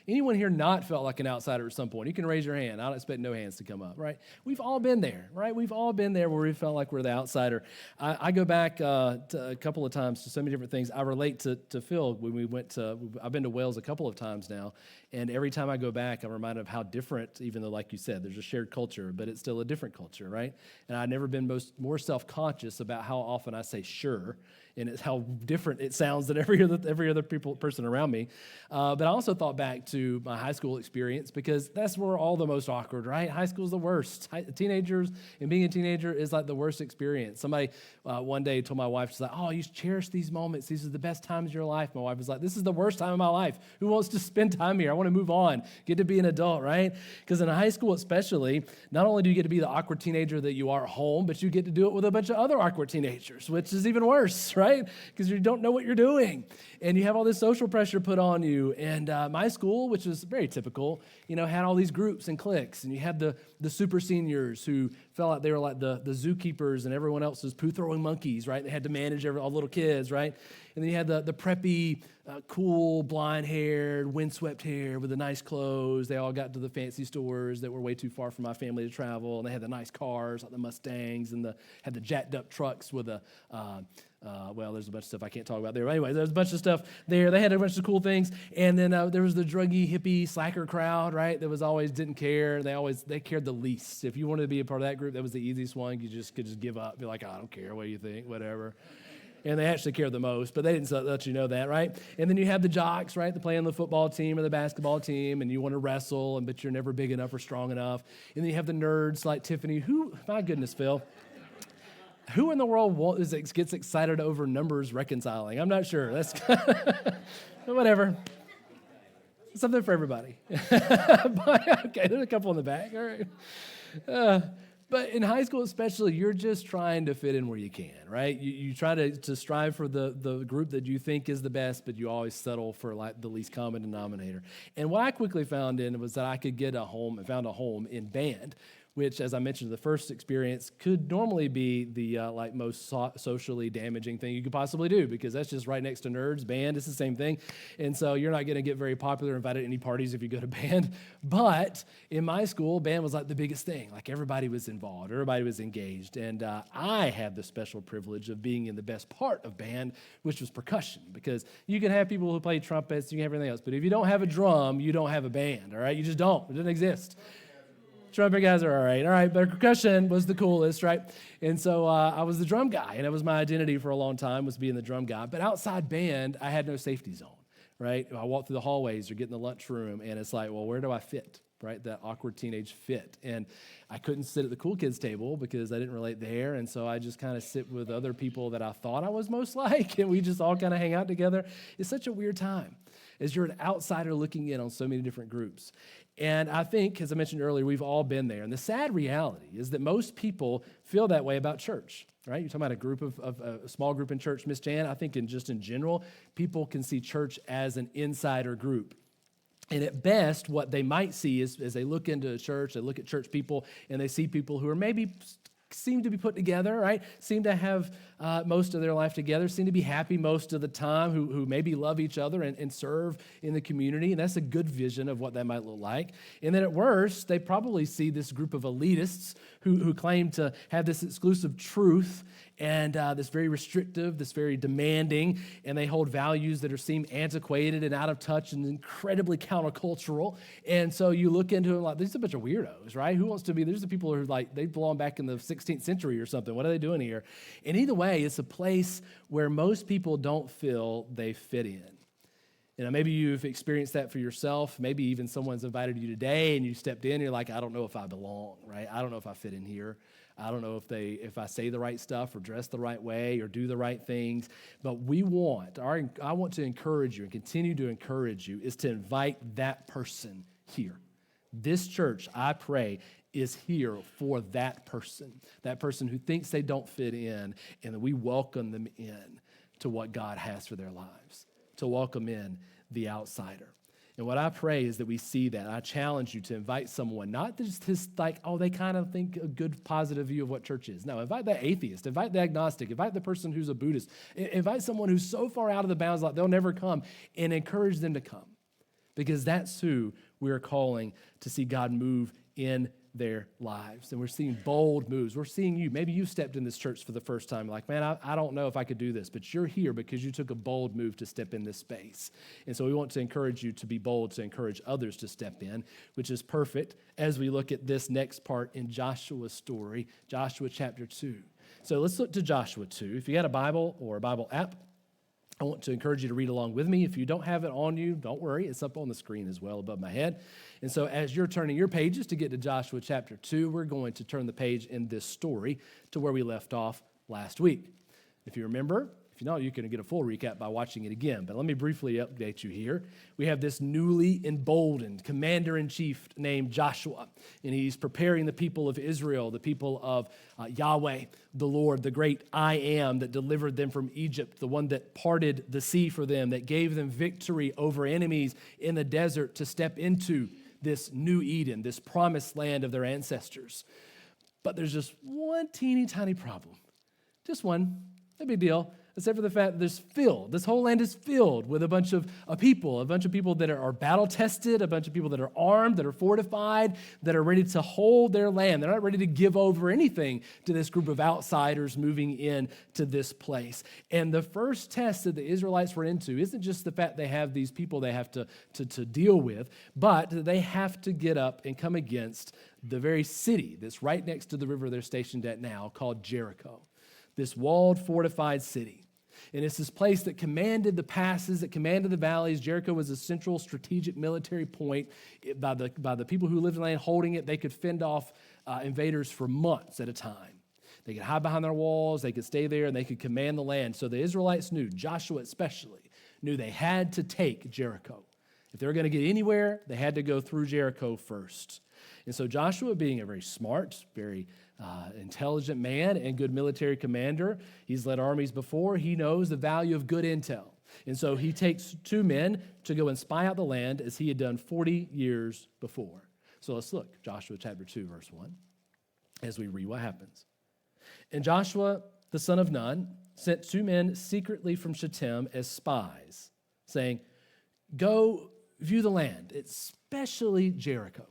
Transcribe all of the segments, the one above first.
Anyone here not felt like an outsider at some point? You can raise your hand. I don't expect no hands to come up, right? We've all been there, right? We've all been there where we felt like we're the outsider. I go back to a couple of times to so many different things. I relate to Phil when we went to, I've been to Wales a couple of times now, and every time I go back, I'm reminded of how different, even though, like you said, there's a shared culture, but it's still a different culture, right? And I've never been more self-conscious about how often I say sure, and it's how different it sounds than every other person around me. But I also thought back to my high school experience, because that's where all the most awkward, right? High school is the worst. Teenagers and being a teenager is like the worst experience. Somebody one day told my wife, she's like, oh, you cherish these moments. These are the best times of your life. My wife was like, this is the worst time of my life. Who wants to spend time here? I want to move on, get to be an adult, right? Because in high school especially, not only do you get to be the awkward teenager that you are at home, but you get to do it with a bunch of other awkward teenagers, which is even worse, right? Because you don't know what you're doing. And you have all this social pressure put on you. And my school, which is very typical, had all these groups and cliques. And you had the super seniors who felt like they were like the zookeepers and everyone else was poo-throwing monkeys, right? They had to manage all the little kids, right? And then you had the preppy, cool, blonde-haired, windswept hair with the nice clothes. They all got to the fancy stores that were way too far for my family to travel. And they had the nice cars, like the Mustangs, and had the jacked-up trucks with there's a bunch of stuff I can't talk about there. But anyway, there's a bunch of stuff there. They had a bunch of cool things. And then there was the druggy, hippie, slacker crowd, right, that was always didn't care. They cared the least. If you wanted to be a part of that group, that was the easiest one. You could just give up, be like, I don't care, what do you think, whatever. And they actually cared the most, but they didn't let you know that, right? And then you have the jocks, right, that play on the football team or the basketball team, and you want to wrestle, but you're never big enough or strong enough. And then you have the nerds like Tiffany, my goodness, Phil, who in the world gets excited over numbers reconciling? I'm not sure. That's whatever. Something for everybody. Okay, there's a couple in the back. All right. But in high school especially, you're just trying to fit in where you can, right? You try to strive for the group that you think is the best, but you always settle for like the least common denominator. And what I quickly found was that I could found a home in band, which, as I mentioned, the first experience could normally be the most socially damaging thing you could possibly do, because that's just right next to nerds. Band is the same thing, and so you're not going to get very popular, invited to any parties if you go to band. But in my school, band was like the biggest thing. Like everybody was involved, everybody was engaged, and I had the special privilege of being in the best part of band, which was percussion, because you can have people who play trumpets, you can have everything else, but if you don't have a drum, you don't have a band. All right, you just don't. It doesn't exist. Trumpet guys are all right, but percussion was the coolest, right? And so I was the drum guy, and it was my identity for a long time, was being the drum guy. But outside band, I had no safety zone, right? I walked through the hallways or get in the lunchroom, and it's like, well, where do I fit, right? That awkward teenage fit. And I couldn't sit at the cool kids table because I didn't relate there, and so I just kind of sit with other people that I thought I was most like, and we just all kind of hang out together. It's such a weird time, as you're an outsider looking in on so many different groups. And I think, as I mentioned earlier, we've all been there. And the sad reality is that most people feel that way about church, right? You're talking about a small group in church. Miss Jan, I think in general, people can see church as an insider group. And at best, what they might see is, as they look into a church, they look at church people, and they see people who are maybe seem to be put together, right? Seem to have most of their life together, seem to be happy most of the time, who maybe love each other and serve in the community. And that's a good vision of what that might look like. And then at worst, they probably see this group of elitists who claim to have this exclusive truth and this very restrictive, this very demanding, and they hold values that seem antiquated and out of touch and incredibly countercultural. And so you look into them like, these are a bunch of weirdos, right? Who wants to be, there's the people who are like, they belong back in the 16th century or something. What are they doing here? And either way, it's a place where most people don't feel they fit in. Maybe you've experienced that for yourself. Maybe even someone's invited you today and you stepped in and you're like, I don't know if I belong, right? I don't know if I fit in here. I don't know if I say the right stuff or dress the right way or do the right things. But I want to encourage you and continue to encourage you is to invite that person here. This church, I pray, is here for that person who thinks they don't fit in, and that we welcome them in to what God has for their lives, to welcome in the outsider. And what I pray is that we see that. I challenge you to invite someone, not just like, oh, they kind of think a good, positive view of what church is. No, invite that atheist, invite the agnostic, invite the person who's a Buddhist, invite someone who's so far out of the bounds like they'll never come, and encourage them to come. because that's who we're calling to see God move in their lives. And we're seeing bold moves. We're seeing you. Maybe you stepped in this church for the first time, like, man, I don't know if I could do this, but you're here because you took a bold move to step in this space. And so we want to encourage you to be bold, to encourage others to step in, which is perfect as we look at this next part in Joshua's story, Joshua chapter 2. So let's look to Joshua 2. If you got a Bible or a Bible app, I want to encourage you to read along with me. If you don't have it on you, don't worry. It's up on the screen as well above my head. And so as you're turning your pages to get to Joshua chapter 2, we're going to turn the page in this story to where we left off last week. If you remember, if you don't, you can get a full recap by watching it again. But let me briefly update you here. We have this newly emboldened commander-in-chief named Joshua, and he's preparing the people of Israel, the people of Yahweh, the Lord, the great I Am that delivered them from Egypt, the one that parted the sea for them, that gave them victory over enemies in the desert to step into this new Eden, this promised land of their ancestors. But there's just one teeny tiny problem. Just one, no big deal. Except for the fact that this whole land is filled with a bunch of people that are battle-tested, a bunch of people that are armed, that are fortified, that are ready to hold their land. They're not ready to give over anything to this group of outsiders moving in to this place. And the first test that the Israelites run into isn't just the fact they have these people they have to deal with, but they have to get up and come against the very city that's right next to the river they're stationed at now called Jericho, this walled, fortified city. And it's this place that commanded the passes, that commanded the valleys. Jericho was a central strategic military point. By the people who lived in the land holding it, they could fend off invaders for months at a time. They could hide behind their walls, they could stay there, and they could command the land. So the Israelites knew, Joshua especially, knew they had to take Jericho. If they were going to get anywhere, they had to go through Jericho first. And so Joshua, being a very smart, very intelligent man and good military commander, he's led armies before, he knows the value of good intel. And so he takes 2 men to go and spy out the land as he had done 40 years before. So let's look, Joshua chapter 2, verse 1, as we read what happens. And Joshua, the son of Nun, sent 2 men secretly from Shittim as spies, saying, go view the land, especially Jericho.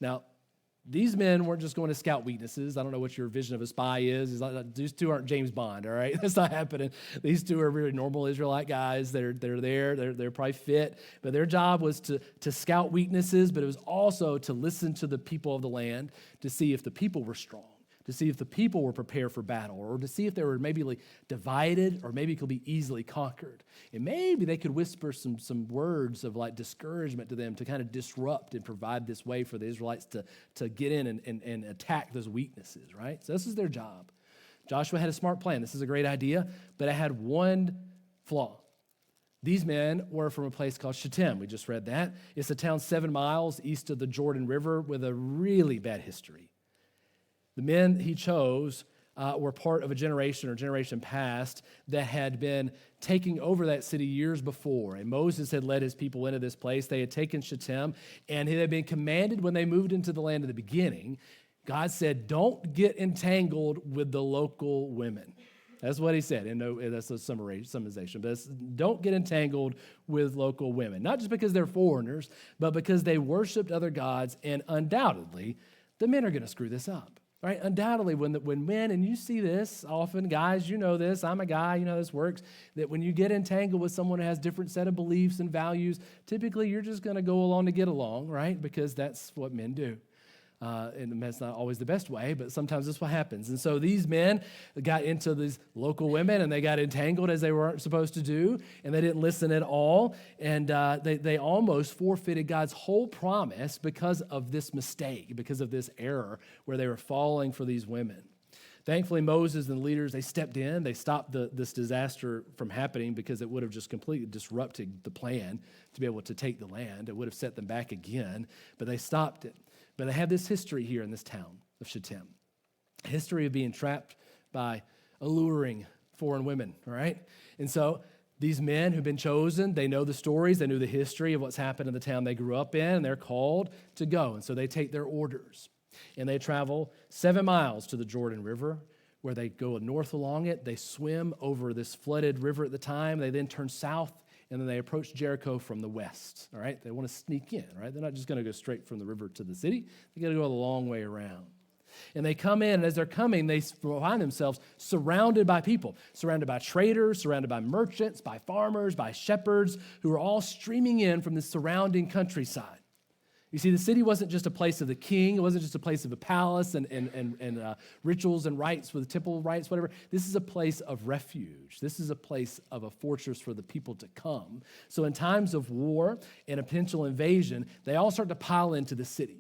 Now, these men weren't just going to scout weaknesses. I don't know what your vision of a spy is. These 2 aren't James Bond, all right? That's not happening. These 2 are really normal Israelite guys. They're there. They're probably fit. But their job was to scout weaknesses, but it was also to listen to the people of the land to see if the people were strong, to see if the people were prepared for battle, or to see if they were maybe like divided or maybe could be easily conquered. And maybe they could whisper some words of like discouragement to them to kind of disrupt and provide this way for the Israelites to get in and attack those weaknesses, right? So this is their job. Joshua had a smart plan. This is a great idea, but it had one flaw. These men were from a place called Shittim. We just read that. It's a town 7 miles east of the Jordan River with a really bad history. The men he chose were part of a generation past that had been taking over that city years before. And Moses had led his people into this place. They had taken Shittim, and it had been commanded when they moved into the land in the beginning. God said, don't get entangled with the local women. That's what he said. And no, that's a summarization. But don't get entangled with local women. Not just because they're foreigners, but because they worshiped other gods, and undoubtedly, the men are going to screw this up. Right? Undoubtedly, when men, and you see this often, guys, you know this, I'm a guy, you know this works, that when you get entangled with someone who has different set of beliefs and values, typically you're just going to go along to get along, right? Because that's what men do. And that's not always the best way, but sometimes that's what happens. And so these men got into these local women, and they got entangled as they weren't supposed to do, and they didn't listen at all, and they almost forfeited God's whole promise because of this mistake, because of this error where they were falling for these women. Thankfully, Moses and the leaders, they stepped in. They stopped this disaster from happening because it would have just completely disrupted the plan to be able to take the land. It would have set them back again, but they stopped it. But they have this history here in this town of Shittim, a history of being trapped by alluring foreign women, all right? And so these men who've been chosen, they know the stories, they knew the history of what's happened in the town they grew up in, and they're called to go. And so they take their orders, and they travel 7 miles to the Jordan River, where they go north along it. They swim over this flooded river at the time. They then turn south and then they approach Jericho from the west, all right? They want to sneak in, all right? They're not just going to go straight from the river to the city. They got to go the long way around. And they come in, and as they're coming, they find themselves surrounded by people, surrounded by traders, surrounded by merchants, by farmers, by shepherds, who are all streaming in from the surrounding countryside. You see, the city wasn't just a place of the king. It wasn't just a place of a palace and rituals and rites with temple rites, whatever. This is a place of refuge. This is a place of a fortress for the people to come. So in times of war and a potential invasion, they all start to pile into the city.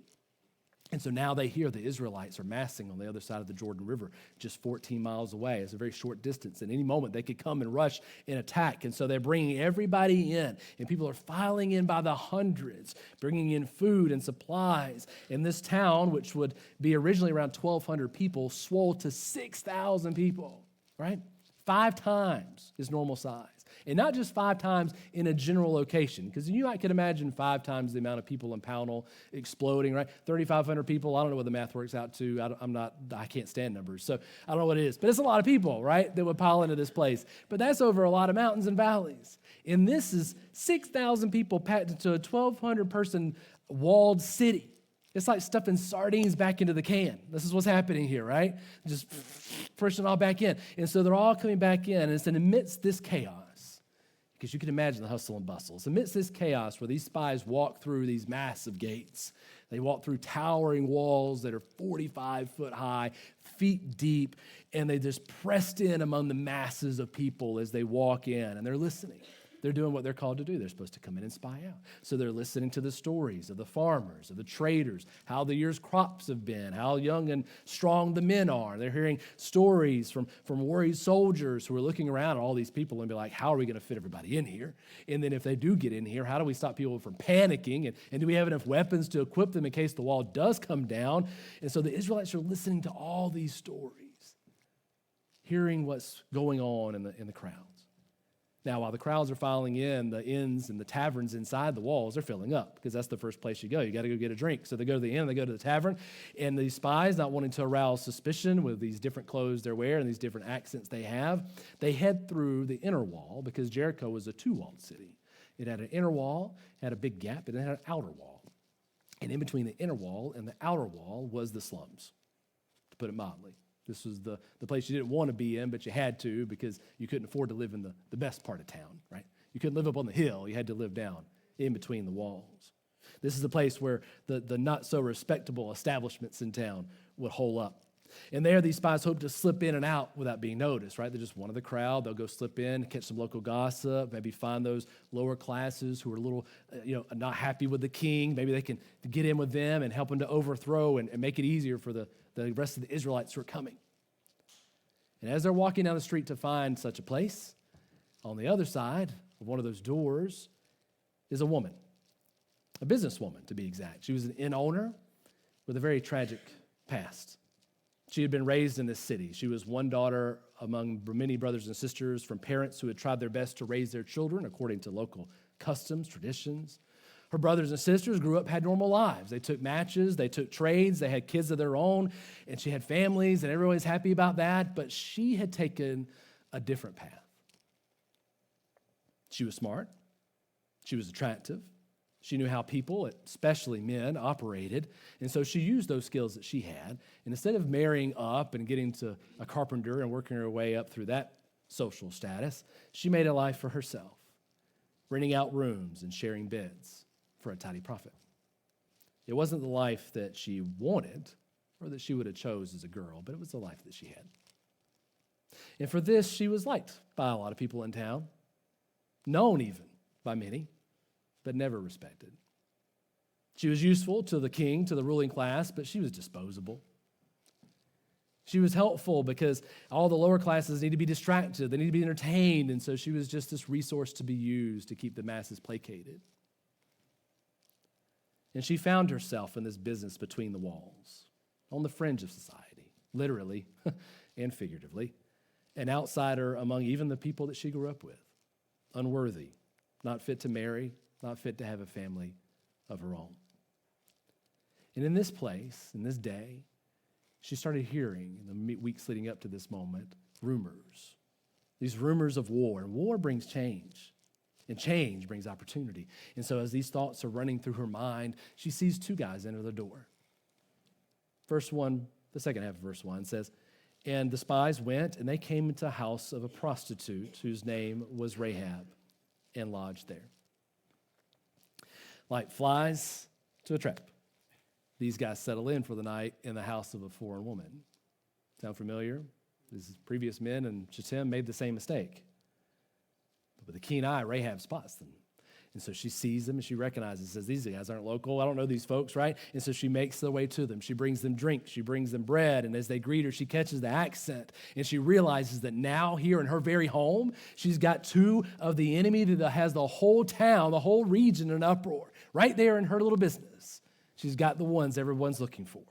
And so now they hear the Israelites are massing on the other side of the Jordan River, just 14 miles away. It's a very short distance. At any moment, they could come and rush and attack. And so they're bringing everybody in, and people are filing in by the hundreds, bringing in food and supplies. And this town, which would be originally around 1,200 people, swelled to 6,000 people, right? 5 times its normal size. And not just 5 times in a general location, because you might could imagine 5 times the amount of people in Pownell exploding, right? 3,500 people, I don't know what the math works out to. I can't stand numbers, so I don't know what it is. But it's a lot of people, right, that would pile into this place. But that's over a lot of mountains and valleys. And this is 6,000 people packed into a 1,200-person walled city. It's like stuffing sardines back into the can. This is what's happening here, right? Just pushing it all back in. And so they're all coming back in, and it's amidst this chaos, because you can imagine the hustle and bustle. It's amidst this chaos where these spies walk through these massive gates. They walk through towering walls that are 45 foot high, feet deep, and they just pressed in among the masses of people as they walk in, and they're listening. They're doing what they're called to do. They're supposed to come in and spy out. So they're listening to the stories of the farmers, of the traders, how the year's crops have been, how young and strong the men are. They're hearing stories from worried soldiers who are looking around at all these people and be like, how are we going to fit everybody in here? And then if they do get in here, how do we stop people from panicking? And do we have enough weapons to equip them in case the wall does come down? And so the Israelites are listening to all these stories, hearing what's going on in the crowds. Now, while the crowds are filing in, the inns and the taverns inside the walls are filling up, because that's the first place you go. You got to go get a drink. So they go to the inn, they go to the tavern, and these spies, not wanting to arouse suspicion with these different clothes they wear and these different accents they have, they head through the inner wall, because Jericho was a 2-walled city. It had an inner wall, had a big gap, and it had an outer wall. And in between the inner wall and the outer wall was the slums, to put it mildly. This was the place you didn't want to be in, but you had to, because you couldn't afford to live in the best part of town, right? You couldn't live up on the hill. You had to live down in between the walls. This is the place where the not-so-respectable establishments in town would hole up. And there, these spies hope to slip in and out without being noticed, right? They're just one of the crowd. They'll go slip in, catch some local gossip, maybe find those lower classes who are a little, not happy with the king. Maybe they can get in with them and help them to overthrow and make it easier for the rest of the Israelites who are coming. And as they're walking down the street to find such a place, on the other side of one of those doors is a woman, a businesswoman to be exact. She was an inn owner with a very tragic past. She had been raised in this city. She was one daughter among many brothers and sisters from parents who had tried their best to raise their children according to local customs, traditions. Her brothers and sisters grew up, had normal lives. They took matches, they took trades, they had kids of their own, and she had families, and everyone was happy about that, but she had taken a different path. She was smart. She was attractive. She knew how people, especially men, operated, and so she used those skills that she had, and instead of marrying up and getting to a carpenter and working her way up through that social status, she made a life for herself, renting out rooms and sharing beds for a tidy profit. It wasn't the life that she wanted or that she would have chose as a girl, but it was the life that she had. And for this, she was liked by a lot of people in town, known even by many, but never respected. She was useful to the king, to the ruling class, but she was disposable. She was helpful because all the lower classes need to be distracted, they need to be entertained, and so she was just this resource to be used to keep the masses placated. And she found herself in this business between the walls, on the fringe of society, literally and figuratively, an outsider among even the people that she grew up with, unworthy, not fit to marry, not fit to have a family of her own. And in this place, in this day, she started hearing, in the weeks leading up to this moment, rumors. These rumors of war. And war brings change. And change brings opportunity. And so as these thoughts are running through her mind, she sees two guys enter the door. Verse 1, the second half of verse 1 says, and the spies went, and they came into a house of a prostitute whose name was Rahab, and lodged there. Like flies to a trap, these guys settle in for the night in the house of a foreign woman. Sound familiar? These previous men and Shittim made the same mistake. But with a keen eye, Rahab spots them. And so she sees them and she recognizes, says, these guys aren't local. I don't know these folks, right? And so she makes the way to them. She brings them drink. She brings them bread. And as they greet her, she catches the accent. And she realizes that now here in her very home, she's got two of the enemy that has the whole town, the whole region in an uproar. Right there in her little business, she's got the ones everyone's looking for.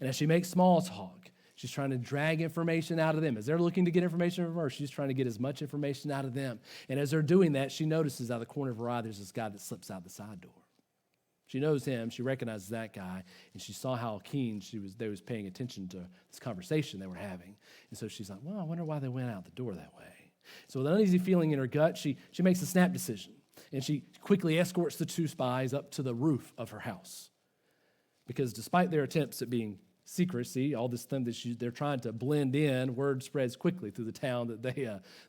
And as she makes small talk, she's trying to drag information out of them. As they're looking to get information from her, she's trying to get as much information out of them. And as they're doing that, she notices out of the corner of her eye, there's this guy that slips out the side door. She knows him. She recognizes that guy. And she saw how keen they was paying attention to this conversation they were having. And so she's like, well, I wonder why they went out the door that way. So with an uneasy feeling in her gut, she makes a snap decision. And she quickly escorts the two spies up to the roof of her house. Because despite their attempts at being secrecy, all this thing that they're trying to blend in, word spreads quickly through the town that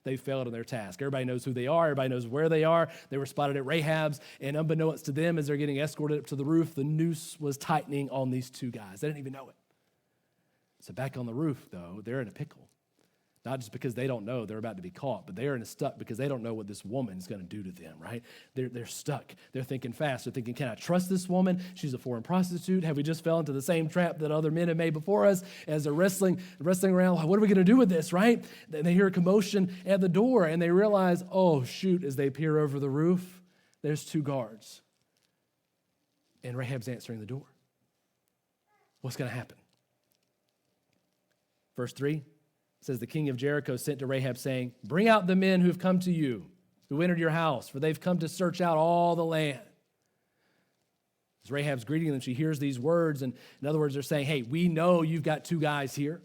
they failed in their task. Everybody knows who they are. Everybody knows where they are. They were spotted at Rahab's, and unbeknownst to them, as they're getting escorted up to the roof, the noose was tightening on these two guys. They didn't even know it. So back on the roof, though, they're in a pickle. Not just because they don't know they're about to be caught, but they're in a stuck because they don't know what this woman's going to do to them, right? They're stuck. They're thinking fast. They're thinking, can I trust this woman? She's a foreign prostitute. Have we just fell into the same trap that other men have made before us? As they're wrestling around, what are we going to do with this, right? Then they hear a commotion at the door, and they realize, oh, shoot, as they peer over the roof, there's two guards. And Rahab's answering the door. What's going to happen? Verse 3. Says the king of Jericho sent to Rahab saying, bring out the men who have come to you, who entered your house, for they've come to search out all the land. As Rahab's greeting them, she hears these words, and in other words, they're saying, hey, we know you've got two guys here,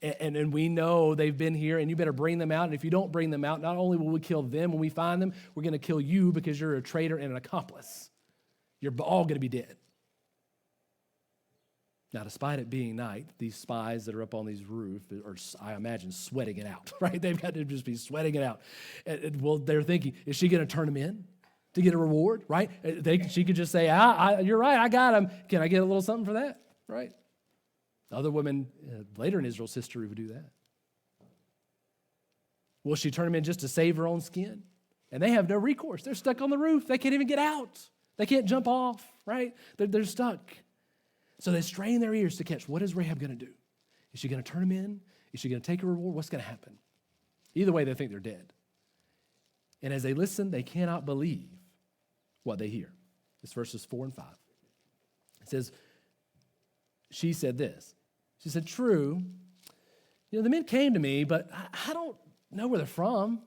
and we know they've been here, and you better bring them out, and if you don't bring them out, not only will we kill them when we find them, we're going to kill you because you're a traitor and an accomplice. You're all going to be dead. Now, despite it being night, these spies that are up on these roofs are, I imagine, sweating it out, right? They've got to just be sweating it out. Well, they're thinking, is she going to turn them in to get a reward, right? She could just say, you're right, I got him. Can I get a little something for that, right? Other women later in Israel's history would do that. Will she turn them in just to save her own skin? And they have no recourse. They're stuck on the roof. They can't even get out. They can't jump off, right? They're stuck. So they strain their ears to catch, what is Rahab going to do? Is she going to turn them in? Is she going to take a reward? What's going to happen? Either way, they think they're dead. And as they listen, they cannot believe what they hear. It's verses 4 and 5. It says, she said this. She said, true, the men came to me, but I don't know where they're from.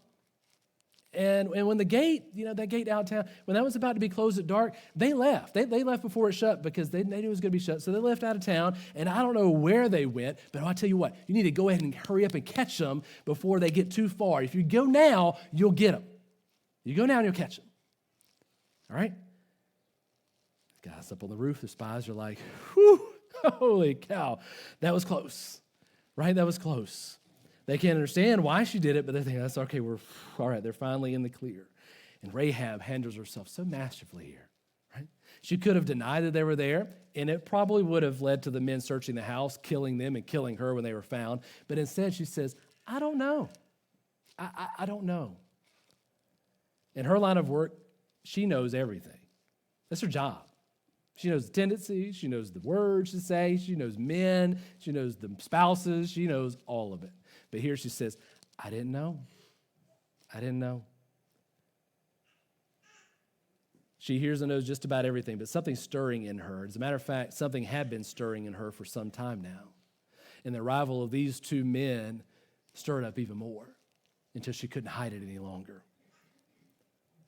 And when the gate, that gate downtown, when that was about to be closed at dark, they left. They left before it shut because they knew it was going to be shut. So they left out of town, and I don't know where they went, but I'll tell you what, you need to go ahead and hurry up and catch them before they get too far. If you go now, you'll get them. You go now and you'll catch them. All right? Guys up on the roof, the spies are like, whew, holy cow, that was close, right? That was close. They can't understand why she did it, but they think, that's okay, we're all right, they're finally in the clear. And Rahab handles herself so masterfully here, right? She could have denied that they were there, and it probably would have led to the men searching the house, killing them and killing her when they were found. But instead, she says, I don't know. I don't know. In her line of work, she knows everything. That's her job. She knows the tendencies. She knows the words to say. She knows men. She knows the spouses. She knows all of it. But here she says, I didn't know. I didn't know. She hears and knows just about everything, but something's stirring in her. As a matter of fact, something had been stirring in her for some time now. And the arrival of these two men stirred up even more until she couldn't hide it any longer.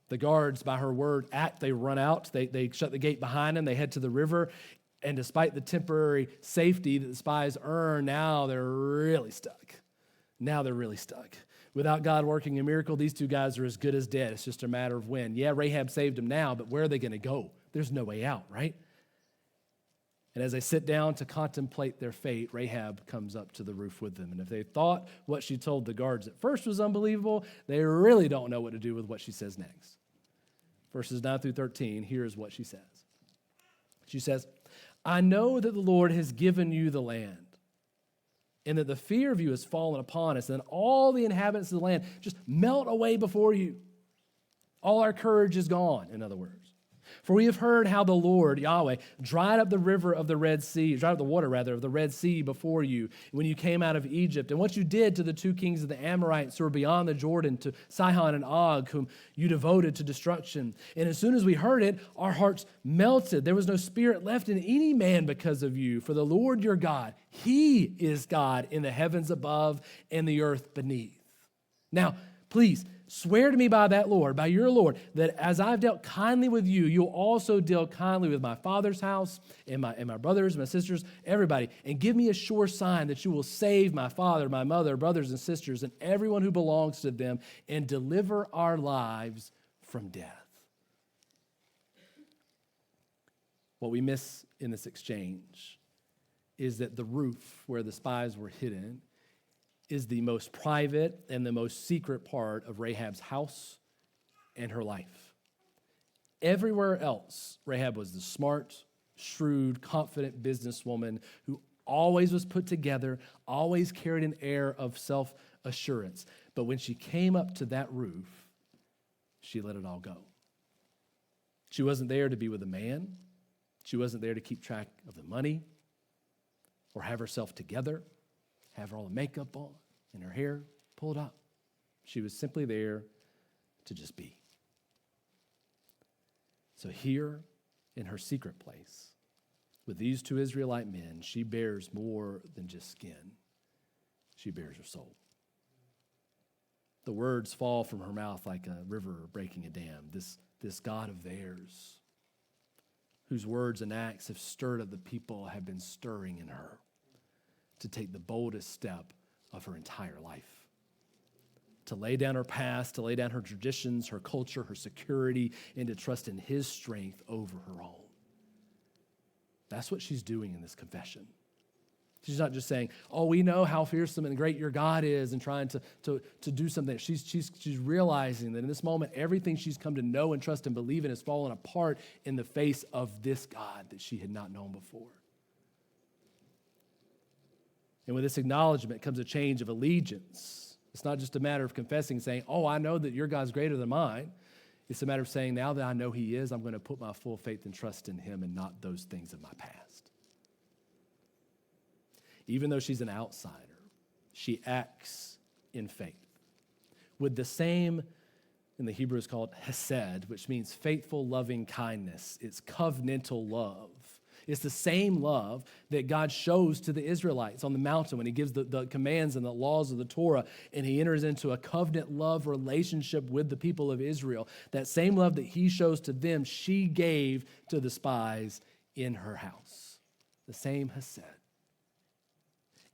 The guards, by her word, they run out. They shut the gate behind them. They head to the river. And despite the temporary safety that the spies earn, now they're really stuck. Now they're really stuck. Without God working a miracle, these two guys are as good as dead. It's just a matter of when. Yeah, Rahab saved them now, but where are they going to go? There's no way out, right? And as they sit down to contemplate their fate, Rahab comes up to the roof with them. And if they thought what she told the guards at first was unbelievable, they really don't know what to do with what she says next. Verses 9 through 13, here's what she says. She says, I know that the Lord has given you the land, and that the fear of you has fallen upon us, and all the inhabitants of the land just melt away before you. All our courage is gone, in other words. For we have heard how the Lord, Yahweh, dried up the river of the Red Sea, dried up the water, rather, of the Red Sea before you when you came out of Egypt, and what you did to the two kings of the Amorites who were beyond the Jordan, to Sihon and Og, whom you devoted to destruction. And as soon as we heard it, our hearts melted. There was no spirit left in any man because of you. For the Lord your God, He is God in the heavens above and the earth beneath. Now, please, swear to me by that Lord, by your Lord, that as I've dealt kindly with you, you'll also deal kindly with my father's house and my brothers, my sisters, everybody. And give me a sure sign that you will save my father, my mother, brothers and sisters, and everyone who belongs to them, and deliver our lives from death. What we miss in this exchange is that the roof where the spies were hidden is the most private and the most secret part of Rahab's house and her life. Everywhere else, Rahab was the smart, shrewd, confident businesswoman who always was put together, always carried an air of self-assurance. But when she came up to that roof, she let it all go. She wasn't there to be with a man. She wasn't there to keep track of the money or have herself together, have all the makeup on and her hair pulled up. She was simply there to just be. So here in her secret place, with these two Israelite men, she bears more than just skin. She bears her soul. The words fall from her mouth like a river breaking a dam. This God of theirs, whose words and acts have stirred up the people, have been stirring in her to take the boldest step of her entire life. To lay down her past, to lay down her traditions, her culture, her security, and to trust in His strength over her own. That's what she's doing in this confession. She's not just saying, oh, we know how fearsome and great your God is, and trying to do something. She's realizing that in this moment, everything she's come to know and trust and believe in has fallen apart in the face of this God that she had not known before. And with this acknowledgement comes a change of allegiance. It's not just a matter of confessing, saying, oh, I know that your God's greater than mine. It's a matter of saying, now that I know He is, I'm going to put my full faith and trust in Him and not those things of my past. Even though she's an outsider, she acts in faith with the same, in the Hebrew is called hesed, which means faithful, loving kindness. It's covenantal love. It's the same love that God shows to the Israelites on the mountain when He gives the commands and the laws of the Torah, and He enters into a covenant love relationship with the people of Israel. That same love that He shows to them, she gave to the spies in her house. The same hesed.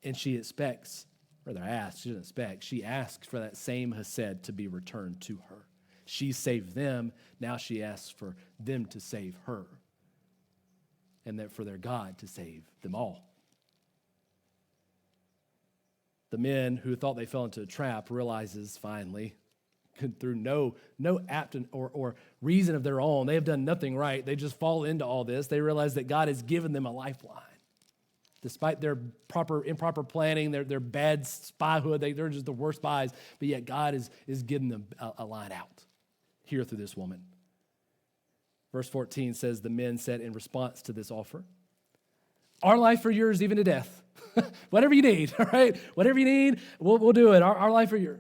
And she expects, rather asks, she doesn't expect, she asks for that same hesed to be returned to her. She saved them, now she asks for them to save her. And that for their God to save them all. The men who thought they fell into a trap realizes finally, through no apt or reason of their own, they have done nothing right. They just fall into all this. They realize that God has given them a lifeline. Despite their improper planning, their bad spyhood, they're just the worst spies, but yet God is giving them a line out here through this woman. Verse 14 says, the men said in response to this offer, our life or yours, even to death. Whatever you need, all right? Whatever you need, we'll do it. Our life or yours.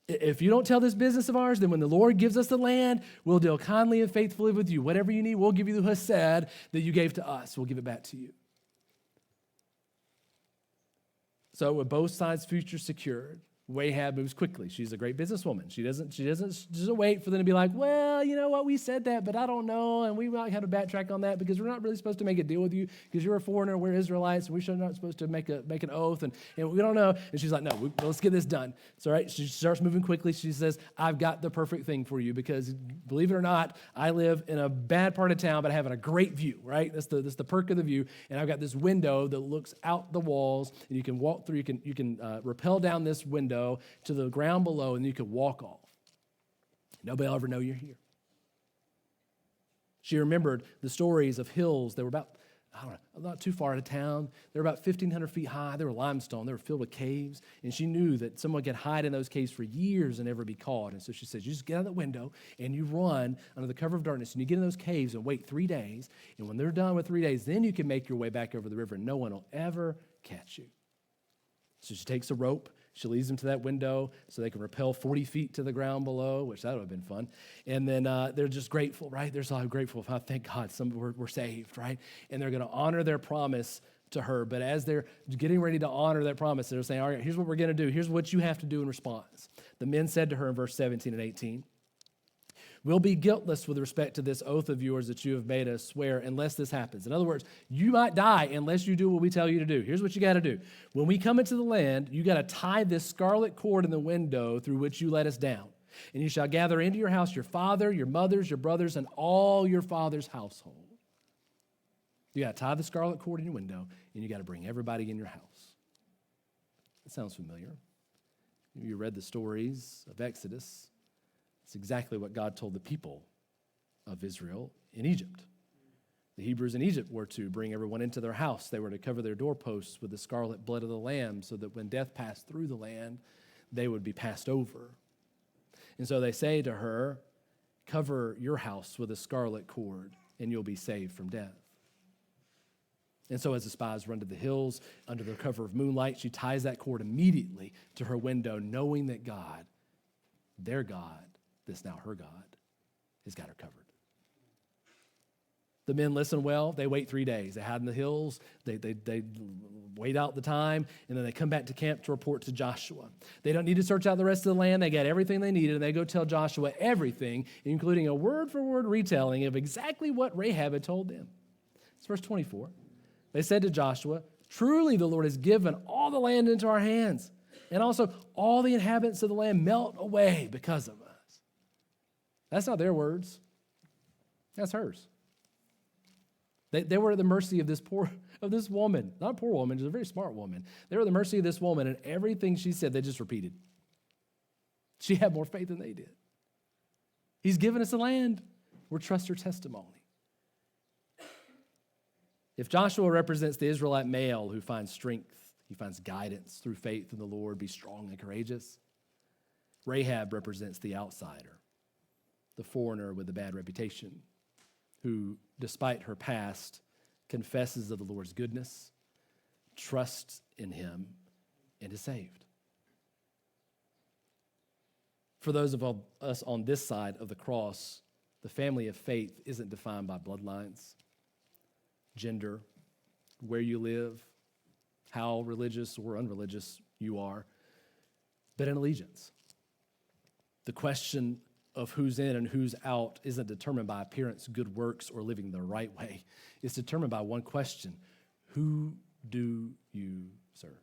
If you don't tell this business of ours, then when the Lord gives us the land, we'll deal kindly and faithfully with you. Whatever you need, we'll give you the hesed that you gave to us. We'll give it back to you. So with both sides' future secured, Rahab moves quickly. She's a great businesswoman. She doesn't wait for them to be like, well, you know what, we said that, but I don't know, and we might have to backtrack on that because we're not really supposed to make a deal with you because you're a foreigner, we're Israelites, and we're not supposed to make an oath, and we don't know. And she's like, no, let's get this done. So, right, she starts moving quickly. She says, I've got the perfect thing for you because, believe it or not, I live in a bad part of town, but I have a great view, right? That's the perk of the view, and I've got this window that looks out the walls, and you can walk through, you can rappel down this window to the ground below, and you could walk off. Nobody will ever know you're here. She remembered the stories of hills that were about, not too far out of town. They were about 1,500 feet high. They were limestone. They were filled with caves. And she knew that someone could hide in those caves for years and never be caught. And so she says, you just get out of that window and you run under the cover of darkness and you get in those caves and wait 3 days. And when they're done with 3 days, then you can make your way back over the river and no one will ever catch you. So she takes a rope. She leads them to that window so they can rappel 40 feet to the ground below, which that would have been fun. And then they're just grateful, right? They're so grateful. Thank God we're saved, right? And they're going to honor their promise to her. But as they're getting ready to honor that promise, they're saying, all right, here's what we're going to do. Here's what you have to do in response. The men said to her in verse 17 and 18, we'll be guiltless with respect to this oath of yours that you have made us swear unless this happens. In other words, you might die unless you do what we tell you to do. Here's what you got to do. When we come into the land, you got to tie this scarlet cord in the window through which you let us down. And you shall gather into your house your father, your mothers, your brothers, and all your father's household. You got to tie the scarlet cord in your window, and you got to bring everybody in your house. That sounds familiar. You read the stories of Exodus. It's exactly what God told the people of Israel in Egypt. The Hebrews in Egypt were to bring everyone into their house. They were to cover their doorposts with the scarlet blood of the lamb so that when death passed through the land, they would be passed over. And so they say to her, cover your house with a scarlet cord and you'll be saved from death. And so as the spies run to the hills under the cover of moonlight, she ties that cord immediately to her window, knowing that God, their God, that's now her God, has got her covered. The men listen well. They wait 3 days. They hide in the hills. They wait out the time, and then they come back to camp to report to Joshua. They don't need to search out the rest of the land. They got everything they needed, and they go tell Joshua everything, including a word-for-word retelling of exactly what Rahab had told them. It's verse 24. They said to Joshua, truly the Lord has given all the land into our hands, and also all the inhabitants of the land melt away because of us. That's not their words. That's hers. They were at the mercy of this woman. Not a poor woman, she's a very smart woman. They were at the mercy of this woman, and everything she said, they just repeated. She had more faith than they did. He's given us the land. We'll trust her testimony. If Joshua represents the Israelite male who finds strength, he finds guidance through faith in the Lord, be strong and courageous, Rahab represents the outsider, the foreigner with a bad reputation, who, despite her past, confesses of the Lord's goodness, trusts in him, and is saved. For those of us on this side of the cross, the family of faith isn't defined by bloodlines, gender, where you live, how religious or unreligious you are, but an allegiance. The question of who's in and who's out isn't determined by appearance, good works, or living the right way. It's determined by one question: who do you serve?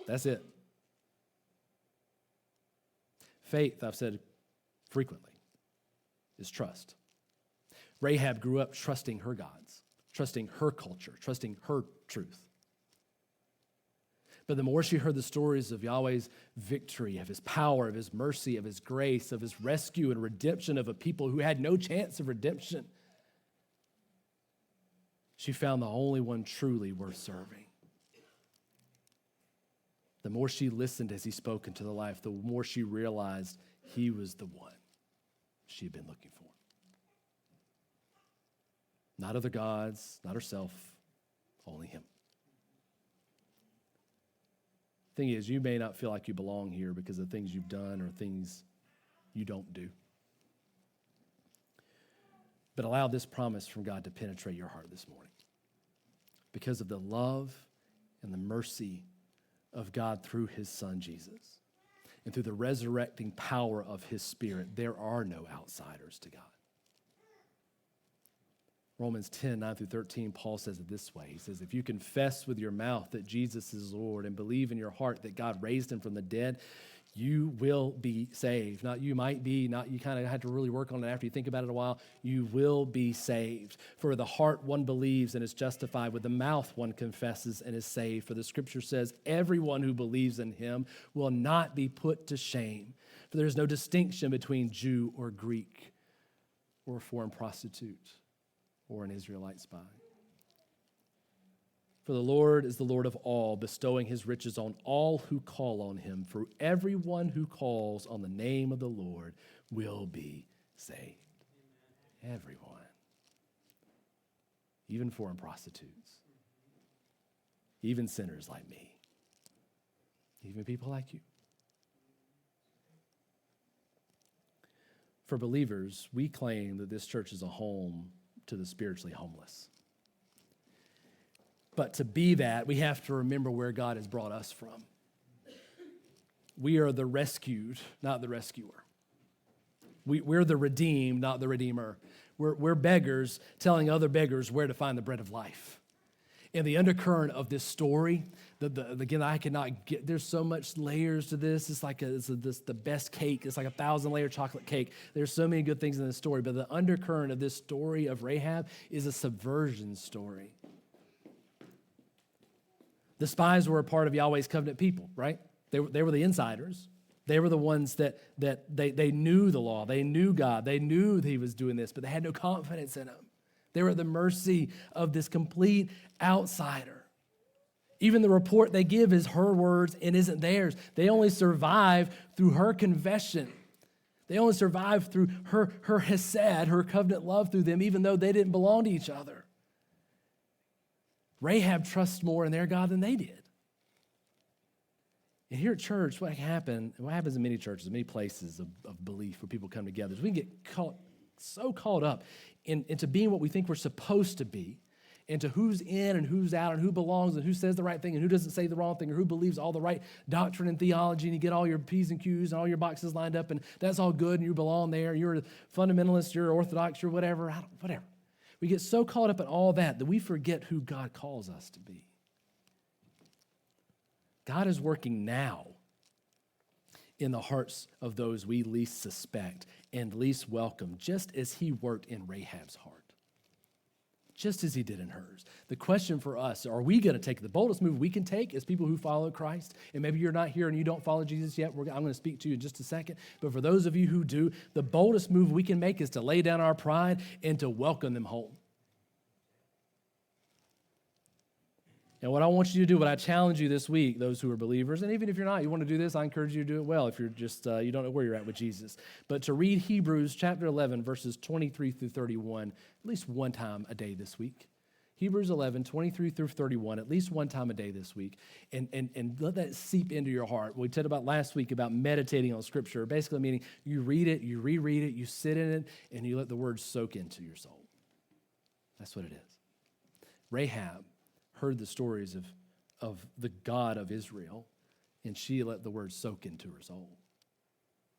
That's it. Faith, I've said frequently, is trust. Rahab grew up trusting her gods, trusting her culture, trusting her truth. But the more she heard the stories of Yahweh's victory, of his power, of his mercy, of his grace, of his rescue and redemption of a people who had no chance of redemption, she found the only one truly worth serving. The more she listened as he spoke into the life, the more she realized he was the one she had been looking for. Not other gods, not herself, only him. Thing is, you may not feel like you belong here because of things you've done or things you don't do. But allow this promise from God to penetrate your heart this morning. Because of the love and the mercy of God through his son, Jesus. And through the resurrecting power of his Spirit, there are no outsiders to God. Romans 10, 9 through 13, Paul says it this way. He says, if you confess with your mouth that Jesus is Lord and believe in your heart that God raised him from the dead, you will be saved. Not you might be, not you kind of had to really work on it after you think about it a while. You will be saved. For with the heart one believes and is justified. With the mouth one confesses and is saved. For the scripture says, everyone who believes in him will not be put to shame. For there is no distinction between Jew or Greek or a foreign prostitute or an Israelite spy. For the Lord is the Lord of all, bestowing his riches on all who call on him. For everyone who calls on the name of the Lord will be saved. Everyone. Even foreign prostitutes. Even sinners like me. Even people like you. For believers, we claim that this church is a home to the spiritually homeless. But to be that, we have to remember where God has brought us from. We are the rescued, not the rescuer. We're the redeemed, not the redeemer. We're beggars telling other beggars where to find the bread of life. And the undercurrent of this story, again, I cannot get, there's so much layers to this. It's like the best cake. It's like a 1,000-layer chocolate cake. There's so many good things in this story, but the undercurrent of this story of Rahab is a subversion story. The spies were a part of Yahweh's covenant people, right? They were the insiders. They were the ones that they knew the law. They knew God. They knew that he was doing this, but they had no confidence in him. They were at the mercy of this complete outsider. Even the report they give is her words and isn't theirs. They only survive through her confession. They only survive through her hesed, her covenant love through them, even though they didn't belong to each other. Rahab trusts more in their God than they did. And here at church, what happens in many churches, many places of belief where people come together, is we get so caught up into being what we think we're supposed to be, into who's in and who's out and who belongs and who says the right thing and who doesn't say the wrong thing or who believes all the right doctrine and theology, and you get all your P's and Q's and all your boxes lined up and that's all good and you belong there. You're a fundamentalist, you're orthodox, you're whatever. We get so caught up in all that we forget who God calls us to be. God is working now in the hearts of those we least suspect and least welcome, just as he worked in Rahab's heart, just as he did in hers. The question for us, are we going to take the boldest move we can take as people who follow Christ? And maybe you're not here and you don't follow Jesus yet. I'm going to speak to you in just a second. But for those of you who do, the boldest move we can make is to lay down our pride and to welcome them home. And what I want you to do, what I challenge you this week, those who are believers, and even if you're not, you want to do this, I encourage you to do it well if you're just, you don't know where you're at with Jesus. But to read Hebrews chapter 11, verses 23 through 31, at least one time a day this week. Hebrews 11, 23 through 31, at least one time a day this week. And let that seep into your heart. We talked about last week about meditating on Scripture, basically meaning you read it, you reread it, you sit in it, and you let the words soak into your soul. That's what it is. Rahab heard the stories of the God of Israel, and she let the word soak into her soul.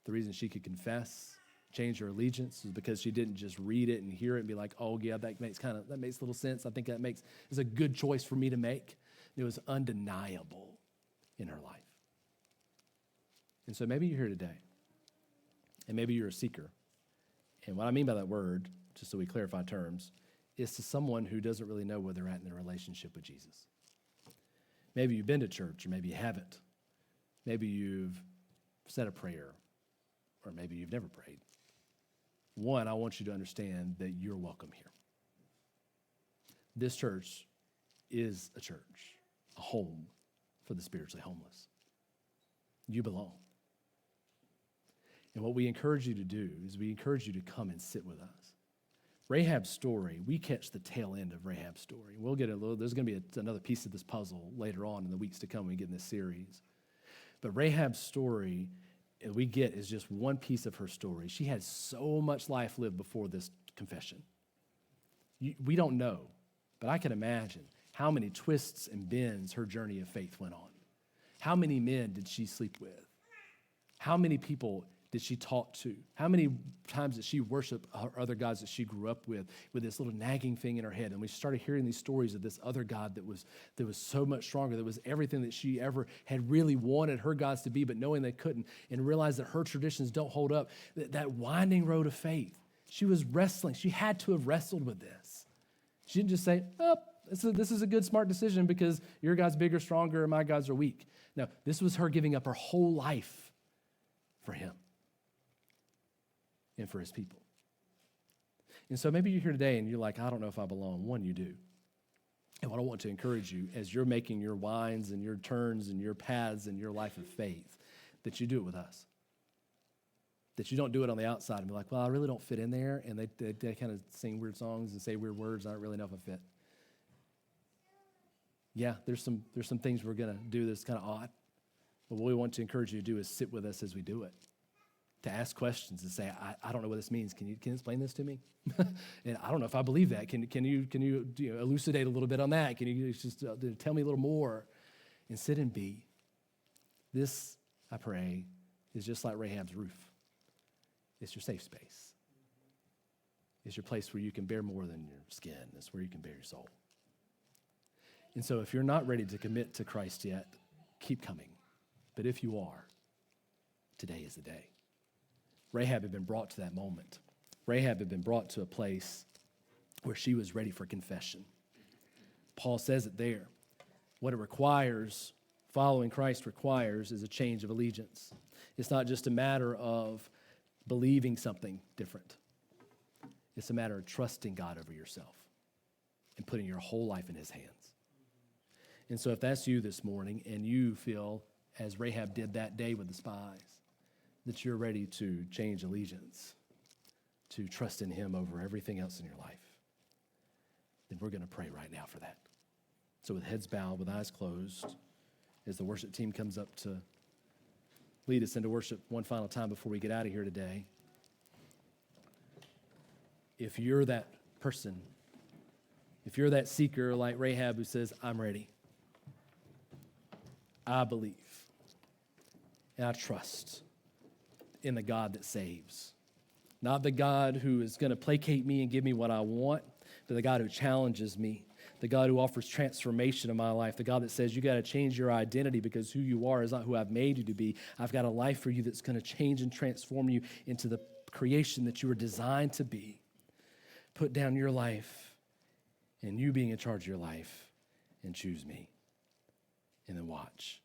The reason she could confess, change her allegiance, is because she didn't just read it and hear it and be like, oh yeah, that makes a little sense. I think is a good choice for me to make. It was undeniable in her life. And so maybe you're here today, and maybe you're a seeker. And what I mean by that word, just so we clarify terms, is to someone who doesn't really know where they're at in their relationship with Jesus. Maybe you've been to church, or maybe you haven't. Maybe you've said a prayer, or maybe you've never prayed. One, I want you to understand that you're welcome here. This church is a church, a home for the spiritually homeless. You belong. And what we encourage you to do is we encourage you to come and sit with us. Rahab's story, we catch the tail end of Rahab's story. We'll get there's going to be another piece of this puzzle later on in the weeks to come when we get in this series. But Rahab's story, we get is just one piece of her story. She had so much life lived before this confession. We don't know, but I can imagine how many twists and bends her journey of faith went on. How many men did she sleep with? How many people did she talk to? How many times did she worship her other gods that she grew up with this little nagging thing in her head? And we started hearing these stories of this other God that was so much stronger, that was everything that she ever had really wanted her gods to be, but knowing they couldn't, and realized that her traditions don't hold up. That winding road of faith. She was wrestling. She had to have wrestled with this. She didn't just say, oh, this is a good, smart decision because your God's bigger, stronger, and my gods are weak. No, this was her giving up her whole life for him and for his people. And so maybe you're here today and you're like, I don't know if I belong. One, you do. And what I want to encourage you as you're making your winds and your turns and your paths in your life of faith, that you do it with us. That you don't do it on the outside and be like, well, I really don't fit in there. And they kind of sing weird songs and say weird words. I don't really know if I fit. Yeah, there's some things we're going to do that's kind of odd. But what we want to encourage you to do is sit with us as we do it. To ask questions and say, I don't know what this means. Can you explain this to me? And I don't know if I believe that. Can you elucidate a little bit on that? Can you just tell me a little more? And sit and be. This, I pray, is just like Rahab's roof. It's your safe space. It's your place where you can bear more than your skin. It's where you can bear your soul. And so if you're not ready to commit to Christ yet, keep coming. But if you are, today is the day. Rahab had been brought to that moment. Rahab had been brought to a place where she was ready for confession. Paul says it there. What it requires, following Christ requires, is a change of allegiance. It's not just a matter of believing something different. It's a matter of trusting God over yourself and putting your whole life in his hands. And so if that's you this morning and you feel, as Rahab did that day with the spies, that you're ready to change allegiance, to trust in him over everything else in your life, then we're going to pray right now for that. So with heads bowed, with eyes closed, as the worship team comes up to lead us into worship one final time before we get out of here today, if you're that person, if you're that seeker like Rahab who says, I'm ready, I believe, and I trust in the God that saves. Not the God who is going to placate me and give me what I want, but the God who challenges me, the God who offers transformation in my life, the God that says you got to change your identity because who you are is not who I've made you to be. I've got a life for you that's going to change and transform you into the creation that you were designed to be. Put down your life and you being in charge of your life and choose me. And then watch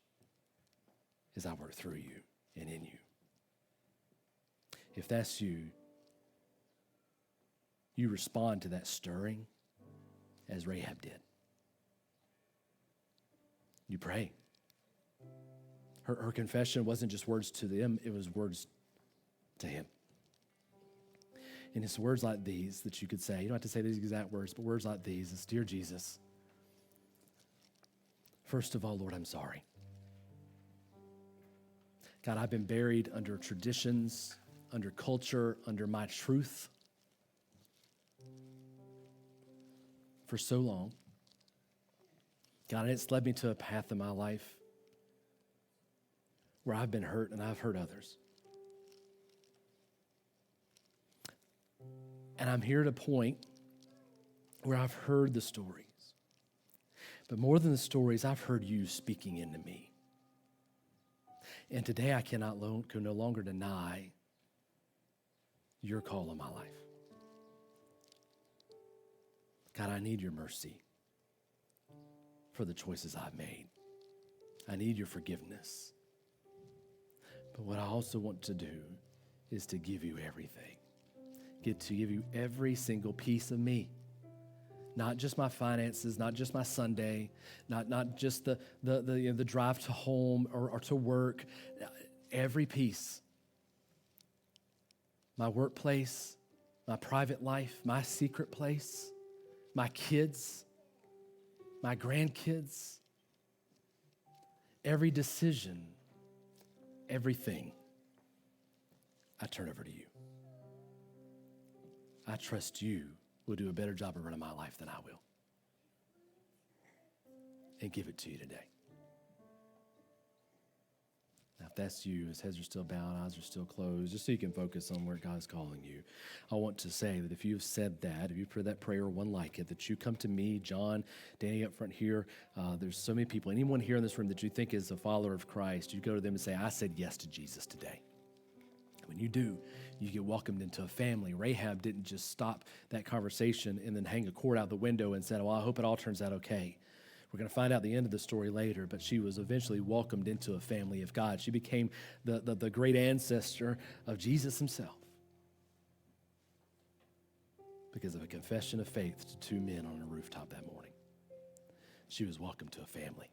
as I work through you and in you. If that's you, you respond to that stirring as Rahab did. You pray. Her confession wasn't just words to them, it was words to him. And it's words like these that you could say. You don't have to say these exact words, but words like these. It's, Dear Jesus, first of all, Lord, I'm sorry. God, I've been buried under traditions, under culture, under my truth for so long. God, and it's led me to a path in my life where I've been hurt and I've hurt others. And I'm here at a point where I've heard the stories. But more than the stories, I've heard you speaking into me. And today I can no longer deny your call on my life. God, I need your mercy for the choices I've made. I need your forgiveness. But what I also want to do is to give you everything. Get to give you every single piece of me. Not just my finances, not just my Sunday, not just the drive to home or to work. Every piece. My workplace, my private life, my secret place, my kids, my grandkids. Every decision, everything, I turn over to you. I trust you will do a better job of running my life than I will. And give it to you today. Now, if that's you, his heads are still bowed, eyes are still closed, just so you can focus on where God is calling you, I want to say that if you've said that, if you prayed that prayer or one like it, that you come to me, John, Danny up front here. There's so many people. Anyone here in this room that you think is a follower of Christ, you go to them and say, I said yes to Jesus today. When you do, you get welcomed into a family. Rahab didn't just stop that conversation and then hang a cord out the window and said, well, I hope it all turns out okay. We're going to find out the end of the story later, but she was eventually welcomed into a family of God. She became the great ancestor of Jesus himself because of a confession of faith to two men on a rooftop that morning. She was welcomed to a family.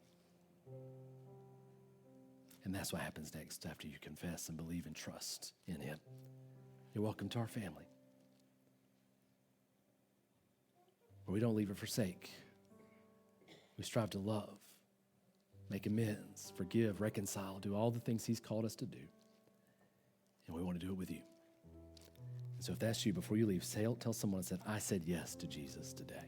And that's what happens next after you confess and believe and trust in him. You're welcome to our family, where we don't leave or forsake. We strive to love, make amends, forgive, reconcile, do all the things he's called us to do. And we want to do it with you. And so if that's you, before you leave, tell someone that said, I said yes to Jesus today.